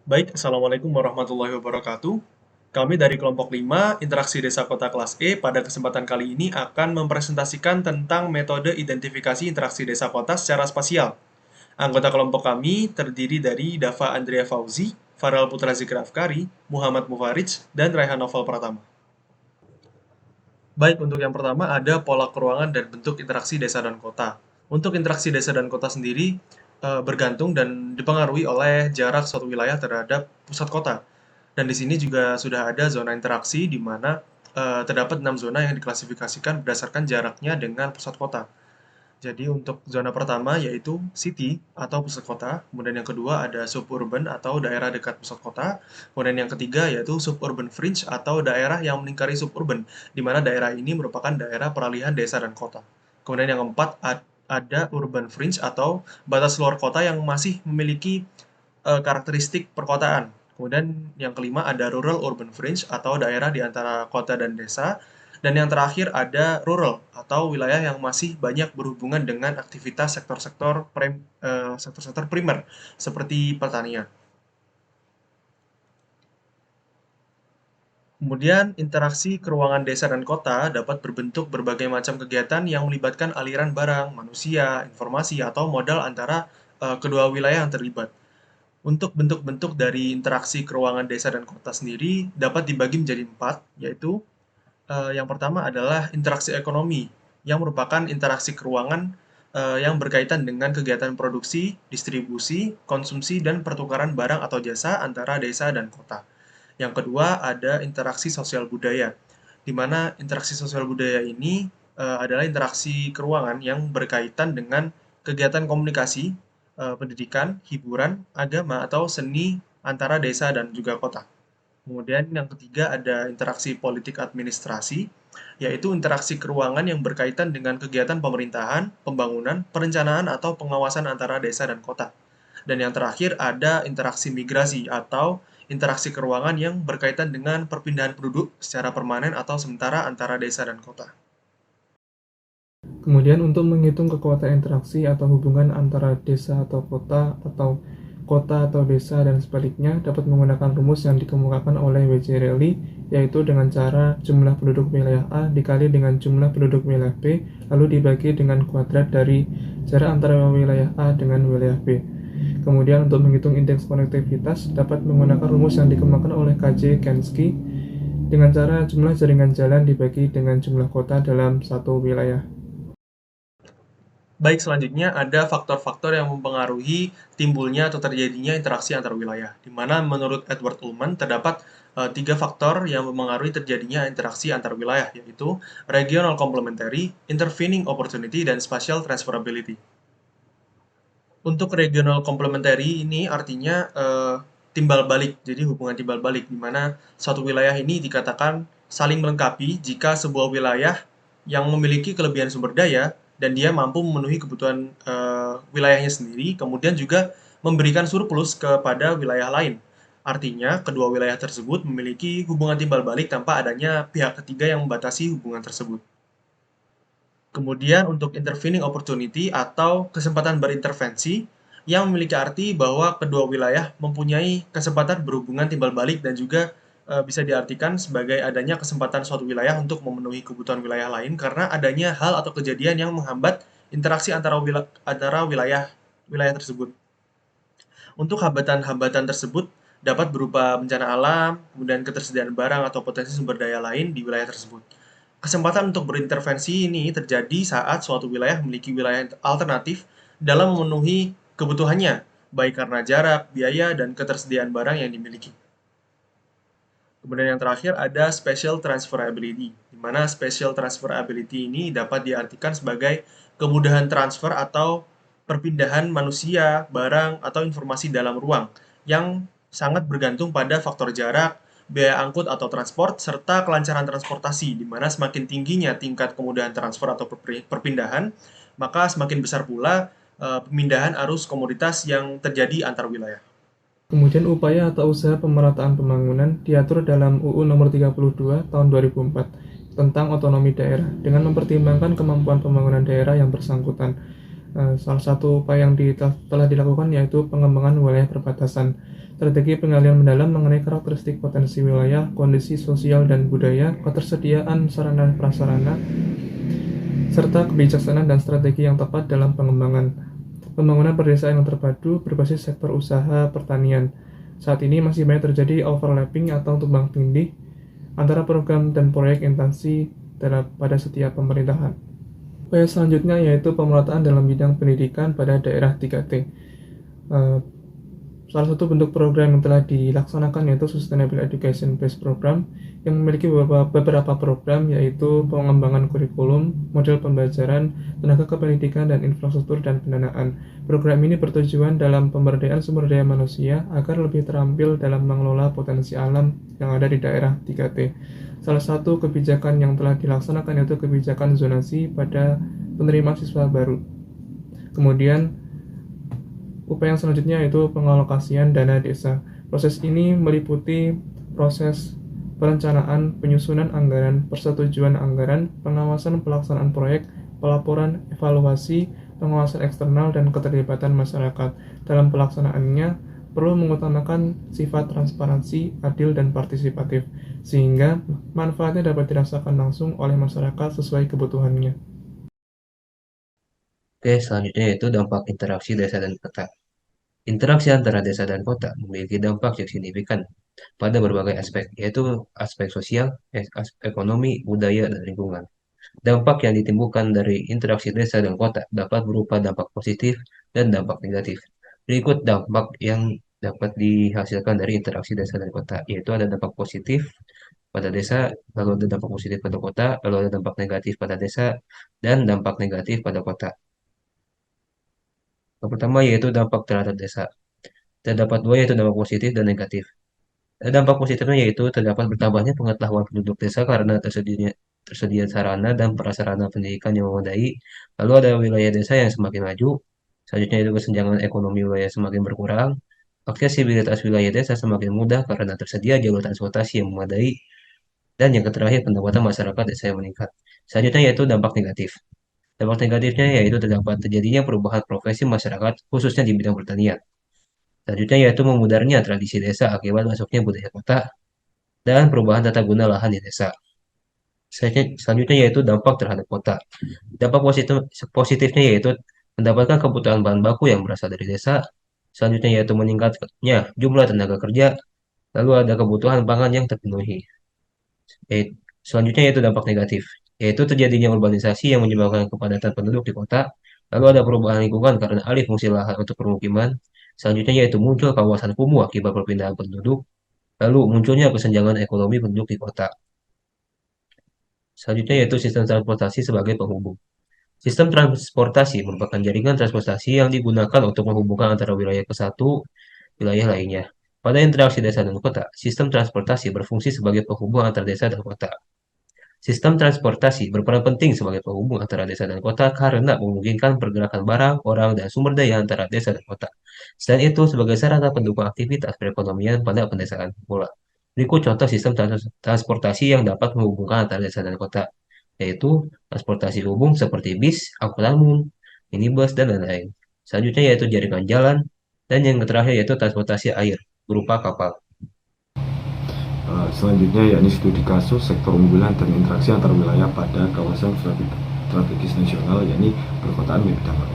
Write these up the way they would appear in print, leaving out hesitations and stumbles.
Baik, Assalamualaikum warahmatullahi wabarakatuh. Kami dari kelompok 5 Interaksi Desa Kota kelas E, pada kesempatan kali ini akan mempresentasikan tentang metode identifikasi interaksi desa kota secara spasial. Anggota kelompok kami terdiri dari Dava Andrea Fauzi, Farel Putra Zikra Afkari, Muhammad Mufarij, dan Raihan Novel Pratama. Baik, untuk yang pertama ada pola keruangan dan bentuk interaksi desa dan kota. Untuk interaksi desa dan kota sendiri bergantung dan dipengaruhi oleh jarak suatu wilayah terhadap pusat kota. Dan di sini juga sudah ada zona interaksi di mana terdapat 6 zona yang diklasifikasikan berdasarkan jaraknya dengan pusat kota. Jadi untuk zona pertama yaitu city atau pusat kota, kemudian yang kedua ada suburban atau daerah dekat pusat kota, kemudian yang ketiga yaitu suburban fringe atau daerah yang melingkari suburban, di mana daerah ini merupakan daerah peralihan desa dan kota. Kemudian yang keempat ada urban fringe atau batas luar kota yang masih memiliki karakteristik perkotaan. Kemudian yang kelima ada rural urban fringe atau daerah di antara kota dan desa. Dan yang terakhir ada rural atau wilayah yang masih banyak berhubungan dengan aktivitas sektor-sektor primer seperti pertanian. Kemudian, interaksi keruangan desa dan kota dapat berbentuk berbagai macam kegiatan yang melibatkan aliran barang, manusia, informasi, atau modal antara kedua wilayah yang terlibat. Untuk bentuk-bentuk dari interaksi keruangan desa dan kota sendiri dapat dibagi menjadi empat, yaitu yang pertama adalah interaksi ekonomi, yang merupakan interaksi keruangan yang berkaitan dengan kegiatan produksi, distribusi, konsumsi, dan pertukaran barang atau jasa antara desa dan kota. Yang kedua ada interaksi sosial budaya, di mana interaksi sosial budaya ini adalah interaksi keruangan yang berkaitan dengan kegiatan komunikasi, pendidikan, hiburan, agama, atau seni antara desa dan juga kota. Kemudian yang ketiga ada interaksi politik administrasi, yaitu interaksi keruangan yang berkaitan dengan kegiatan pemerintahan, pembangunan, perencanaan, atau pengawasan antara desa dan kota. Dan yang terakhir ada interaksi migrasi atau interaksi keruangan yang berkaitan dengan perpindahan penduduk secara permanen atau sementara antara desa dan kota. Kemudian untuk menghitung kekuatan interaksi atau hubungan antara desa atau kota atau desa dan sebaliknya dapat menggunakan rumus yang dikemukakan oleh W.C. Reilly, yaitu dengan cara jumlah penduduk wilayah A dikali dengan jumlah penduduk wilayah B lalu dibagi dengan kuadrat dari jarak antara wilayah A dengan wilayah B. Kemudian untuk menghitung indeks konektivitas dapat menggunakan rumus yang dikemukakan oleh K.J. Kensky dengan cara jumlah jaringan jalan dibagi dengan jumlah kota dalam satu wilayah. Baik, selanjutnya ada faktor-faktor yang mempengaruhi timbulnya atau terjadinya interaksi antar wilayah, di mana menurut Edward Ullman terdapat tiga faktor yang mempengaruhi terjadinya interaksi antar wilayah, yaitu regional complementary, intervening opportunity, dan spatial transferability. Untuk regional complementary ini artinya timbal balik, jadi hubungan timbal balik, di mana suatu wilayah ini dikatakan saling melengkapi jika sebuah wilayah yang memiliki kelebihan sumber daya dan dia mampu memenuhi kebutuhan wilayahnya sendiri, kemudian juga memberikan surplus kepada wilayah lain. Artinya, kedua wilayah tersebut memiliki hubungan timbal balik tanpa adanya pihak ketiga yang membatasi hubungan tersebut. Kemudian untuk intervening opportunity atau kesempatan berintervensi yang memiliki arti bahwa kedua wilayah mempunyai kesempatan berhubungan timbal balik dan juga bisa diartikan sebagai adanya kesempatan suatu wilayah untuk memenuhi kebutuhan wilayah lain karena adanya hal atau kejadian yang menghambat interaksi antara wilayah wilayah tersebut. Untuk hambatan-hambatan tersebut dapat berupa bencana alam, kemudian ketersediaan barang atau potensi sumber daya lain di wilayah tersebut. Kesempatan untuk berintervensi ini terjadi saat suatu wilayah memiliki wilayah alternatif dalam memenuhi kebutuhannya, baik karena jarak, biaya, dan ketersediaan barang yang dimiliki. Kemudian yang terakhir ada special transferability, di mana special transferability ini dapat diartikan sebagai kemudahan transfer atau perpindahan manusia, barang, atau informasi dalam ruang yang sangat bergantung pada faktor jarak, biaya angkut atau transport, serta kelancaran transportasi, di mana semakin tingginya tingkat kemudahan transfer atau perpindahan, maka semakin besar pula pemindahan arus komoditas yang terjadi antar wilayah. Kemudian upaya atau usaha pemerataan pembangunan diatur dalam UU Nomor 32 Tahun 2004 tentang otonomi daerah dengan mempertimbangkan kemampuan pembangunan daerah yang bersangkutan. Salah satu upaya yang telah dilakukan yaitu pengembangan wilayah perbatasan. Strategi penggalian mendalam mengenai karakteristik potensi wilayah, kondisi sosial dan budaya, ketersediaan sarana prasarana, serta kebijaksanaan dan strategi yang tepat dalam pengembangan. Pembangunan perdesaan yang terpadu berbasis sektor usaha pertanian. Saat ini masih banyak terjadi overlapping atau tumbang tindih antara program dan proyek instansi pada setiap pemerintahan. Upaya selanjutnya yaitu pemerataan dalam bidang pendidikan pada daerah 3T. Salah satu bentuk program yang telah dilaksanakan yaitu Sustainable Education Based Program yang memiliki beberapa program yaitu pengembangan kurikulum, model pembelajaran, tenaga kependidikan, dan infrastruktur dan pendanaan. Program ini bertujuan dalam pemberdayaan sumber daya manusia agar lebih terampil dalam mengelola potensi alam yang ada di daerah 3T. Salah satu kebijakan yang telah dilaksanakan yaitu kebijakan zonasi pada penerima siswa baru. Kemudian, upaya yang selanjutnya yaitu pengalokasian dana desa. Proses ini meliputi proses perencanaan, penyusunan anggaran, persetujuan anggaran, pengawasan pelaksanaan proyek, pelaporan, evaluasi, pengawasan eksternal, dan keterlibatan masyarakat. Dalam pelaksanaannya, perlu mengutamakan sifat transparansi, adil, dan partisipatif, sehingga manfaatnya dapat dirasakan langsung oleh masyarakat sesuai kebutuhannya. Oke, selanjutnya yaitu dampak interaksi desa dan kota. Interaksi antara desa dan kota memiliki dampak yang signifikan pada berbagai aspek, yaitu aspek sosial, ekonomi, budaya, dan lingkungan. Dampak yang ditimbulkan dari interaksi desa dan kota dapat berupa dampak positif dan dampak negatif. Berikut dampak yang dapat dihasilkan dari interaksi desa dan kota, yaitu ada dampak positif pada desa, lalu ada dampak positif pada kota, lalu ada dampak negatif pada desa, dan dampak negatif pada kota. Yang pertama yaitu dampak terhadap desa. Terdapat dua yaitu dampak positif dan negatif. Dampak positifnya yaitu terdapat bertambahnya pengetahuan penduduk desa karena tersedia sarana dan prasarana pendidikan yang memadai. Lalu ada wilayah desa yang semakin maju. Selanjutnya itu kesenjangan ekonomi wilayah semakin berkurang. Aksesibilitas wilayah desa semakin mudah karena tersedia jalur transportasi yang memadai. Dan yang terakhir pendapatan masyarakat desa yang meningkat. Selanjutnya yaitu dampak negatif. Dampak negatifnya yaitu terdapat terjadinya perubahan profesi masyarakat khususnya di bidang pertanian. Selanjutnya yaitu memudarnya tradisi desa akibat masuknya budaya kota dan perubahan tata guna lahan di desa. Selanjutnya yaitu dampak terhadap kota. Dampak positifnya yaitu mendapatkan kebutuhan bahan baku yang berasal dari desa. Selanjutnya yaitu meningkatnya jumlah tenaga kerja. Lalu ada kebutuhan pangan yang terpenuhi. Selanjutnya yaitu dampak negatif, yaitu terjadinya urbanisasi yang menyebabkan kepadatan penduduk di kota. Lalu ada perubahan lingkungan karena alih fungsi lahan untuk permukiman. Selanjutnya yaitu muncul kawasan kumuh akibat perpindahan penduduk. Lalu munculnya kesenjangan ekonomi penduduk di kota. Selanjutnya yaitu sistem transportasi sebagai penghubung. Sistem transportasi merupakan jaringan transportasi yang digunakan untuk menghubungkan antara wilayah ke satu wilayah lainnya. Pada interaksi desa dan kota, sistem transportasi berfungsi sebagai penghubung antara desa dan kota. Sistem transportasi berperan penting sebagai penghubung antara desa dan kota karena memungkinkan pergerakan barang, orang, dan sumber daya antara desa dan kota. Selain itu, sebagai sarana pendukung aktivitas perekonomian pada pedesaan pula. Berikut contoh sistem transportasi yang dapat menghubungkan antara desa dan kota, yaitu transportasi umum seperti bis, angkutan umum, minibus, dan lain-lain. Selanjutnya yaitu jaringan jalan, dan yang terakhir yaitu transportasi air, berupa kapal. Selanjutnya yakni studi kasus sektor unggulan dan interaksi antar wilayah pada kawasan strategis nasional yakni perkotaan Mebidangro.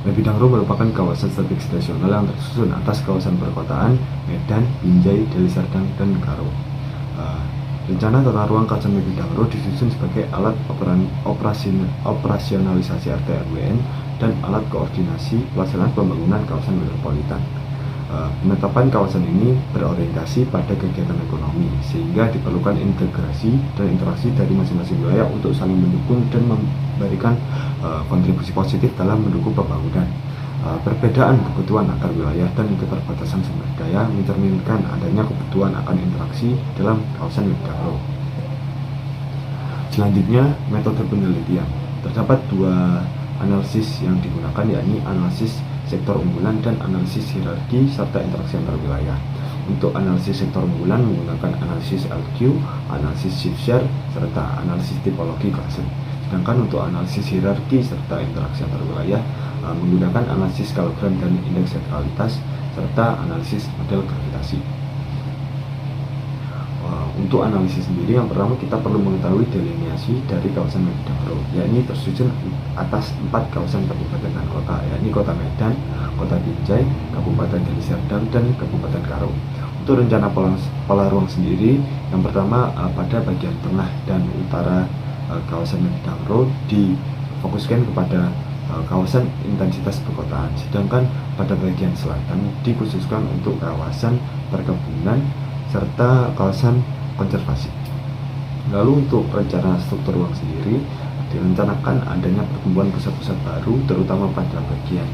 Mebidangro merupakan kawasan strategis nasional yang tersusun atas kawasan perkotaan Medan, Binjai, Deli Serdang, dan Karo. Rencana tata ruang kawasan Mebidangro disusun sebagai alat operasionalisasi RT/RWN dan alat koordinasi pelaksanaan pembangunan kawasan metropolitan. Penetapan kawasan ini berorientasi pada kegiatan ekonomi, sehingga diperlukan integrasi dan interaksi dari masing-masing wilayah untuk saling mendukung dan memberikan kontribusi positif dalam mendukung pembangunan. Perbedaan kebutuhan antar wilayah dan keterbatasan sumber daya mencerminkan adanya kebutuhan akan interaksi dalam kawasan Mebidangro. Selanjutnya, metode penelitian. Terdapat dua analisis yang digunakan, yakni analisis sektor unggulan dan analisis hierarki serta interaksi antar wilayah. Untuk analisis sektor unggulan menggunakan analisis LQ, analisis shift share, serta analisis tipologi klase. Sedangkan untuk analisis hierarki serta interaksi antar wilayah menggunakan analisis skalogram dan indeks sentralitas serta analisis model gravitasi. Untuk analisis sendiri, yang pertama kita perlu mengetahui delineasi dari kawasan Medan Road, yakni tersusun atas 4 kawasan kabupaten dan kota, yakni Kota Medan, Kota Binjai, Kabupaten Deli Serdang, dan Kabupaten Karo. Untuk rencana pola ruang sendiri, yang pertama pada bagian tengah dan utara kawasan Medan Road difokuskan kepada kawasan intensitas perkotaan, sedangkan pada bagian selatan dikhususkan untuk kawasan perkebunan serta kawasan konservasi. Lalu untuk rencana struktur ruang sendiri, direncanakan adanya pertumbuhan pusat-pusat baru terutama pada bagian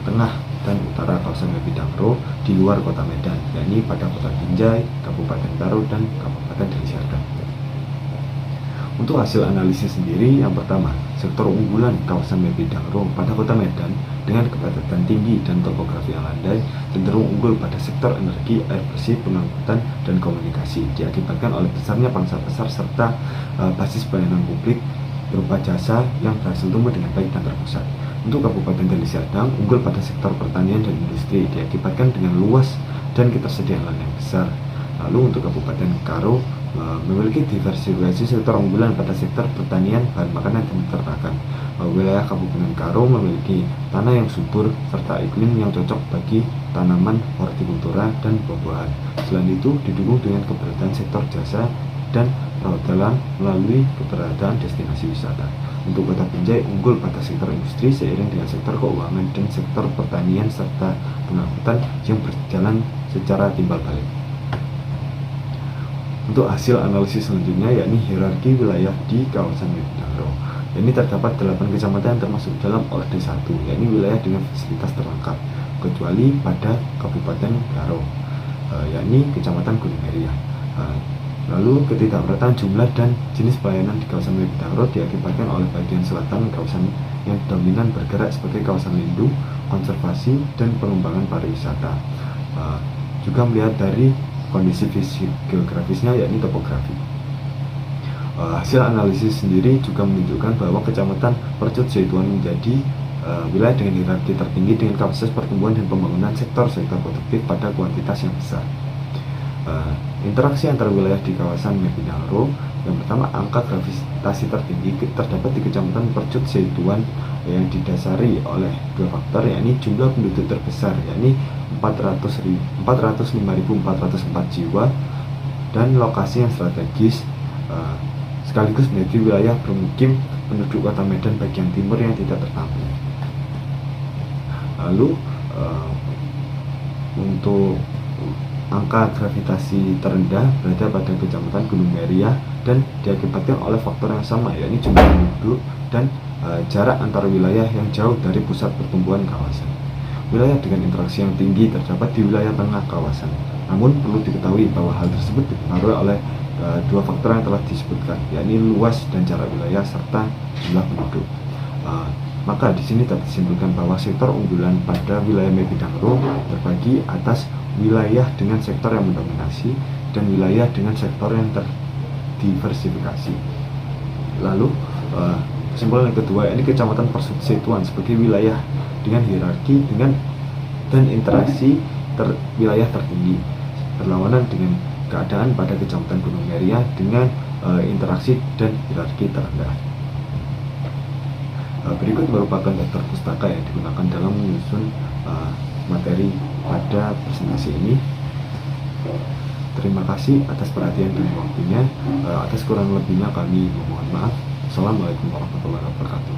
tengah dan utara kawasan Medan Road di luar kota Medan, yakni pada Kota Binjai, Kabupaten Karo, dan Kabupaten Deli Serdang. Untuk hasil analisis sendiri, yang pertama, sektor unggulan kawasan Medan Road pada kota Medan dengan kepadatan tinggi dan topografi yang landai cenderung unggul pada sektor energi, air bersih, pengangkutan, dan komunikasi, diakibatkan oleh besarnya pangsa pasar serta basis pelayanan publik berupa jasa yang berhasil tumbuh dengan baik dan terpusat. Untuk Kabupaten Deli Serdang unggul pada sektor pertanian dan industri, diakibatkan dengan luas dan ketersediaan lahan yang besar. Lalu untuk Kabupaten Karo memiliki diversifikasi sektor unggulan pada sektor pertanian, bahan makanan, dan peternakan. Wilayah Kabupaten Karo memiliki tanah yang subur serta iklim yang cocok bagi tanaman hortikultura dan buah-buahan. Selain itu, didukung dengan keberadaan sektor jasa dan perhotelan melalui keberadaan destinasi wisata. Untuk Kota Binjai unggul pada sektor industri seiring dengan sektor keuangan dan sektor pertanian serta pengangkutan yang berjalan secara timbal balik. Untuk hasil analisis selanjutnya, yakni hierarki wilayah di kawasan Medan Road. Ini terdapat 8 kecamatan termasuk dalam Orde 1, yakni wilayah dengan fasilitas terlengkap, kecuali pada Kabupaten Karo, yakni Kecamatan Gunung Meriah. Lalu ketidakmerataan jumlah dan jenis pelayanan di kawasan Medan Road diakibatkan oleh bagian selatan kawasan yang dominan bergerak sebagai kawasan lindung, konservasi, dan pengembangan pariwisata. Juga melihat dari kondisi fisik geografisnya, yakni topografi. Hasil analisis sendiri juga menunjukkan bahwa Kecamatan Percut Zaituan menjadi wilayah dengan hierarki tertinggi dengan kapasitas pertumbuhan dan pembangunan sektor-sektor produktif pada kuantitas yang besar. Interaksi antar wilayah di kawasan Medan Road, yang pertama, angka gravitasi tertinggi terdapat di Kecamatan Percut Zaituan yang didasari oleh 2 faktor, yakni jumlah penduduk terbesar, yakni 405.404 jiwa, dan lokasi yang strategis sekaligus menjadi wilayah bermukim penduduk kota Medan bagian timur yang tidak tertampung. Lalu untuk angka gravitasi terendah berada pada Kecamatan Gunung Meriah dan diakibatkan oleh faktor yang sama, yakni jumlah penduduk dan jarak antar wilayah yang jauh dari pusat pertumbuhan kawasan. Wilayah dengan interaksi yang tinggi terdapat di wilayah tengah kawasan. Namun perlu diketahui bahwa hal tersebut dipengaruhi oleh 2 faktor yang telah disebutkan, yakni luas dan jarak wilayah serta jumlah penduduk. Maka di sini dapat disimpulkan bahwa sektor unggulan pada wilayah Medan Road terbagi atas wilayah dengan sektor yang mendominasi dan wilayah dengan sektor yang terdiversifikasi. Lalu kesimpulan yang kedua, ini Kecamatan Percut Zaituan sebagai wilayah dengan hierarki dan interaksi wilayah tertinggi, berlawanan dengan keadaan pada Kecamatan Gunung Meriah dengan interaksi dan hierarki terendah. Berikut merupakan daftar pustaka yang digunakan dalam menyusun materi pada presentasi ini. Terima kasih atas perhatian dan waktunya. Atas kurang lebihnya kami mohon maaf. Assalamualaikum warahmatullahi wabarakatuh.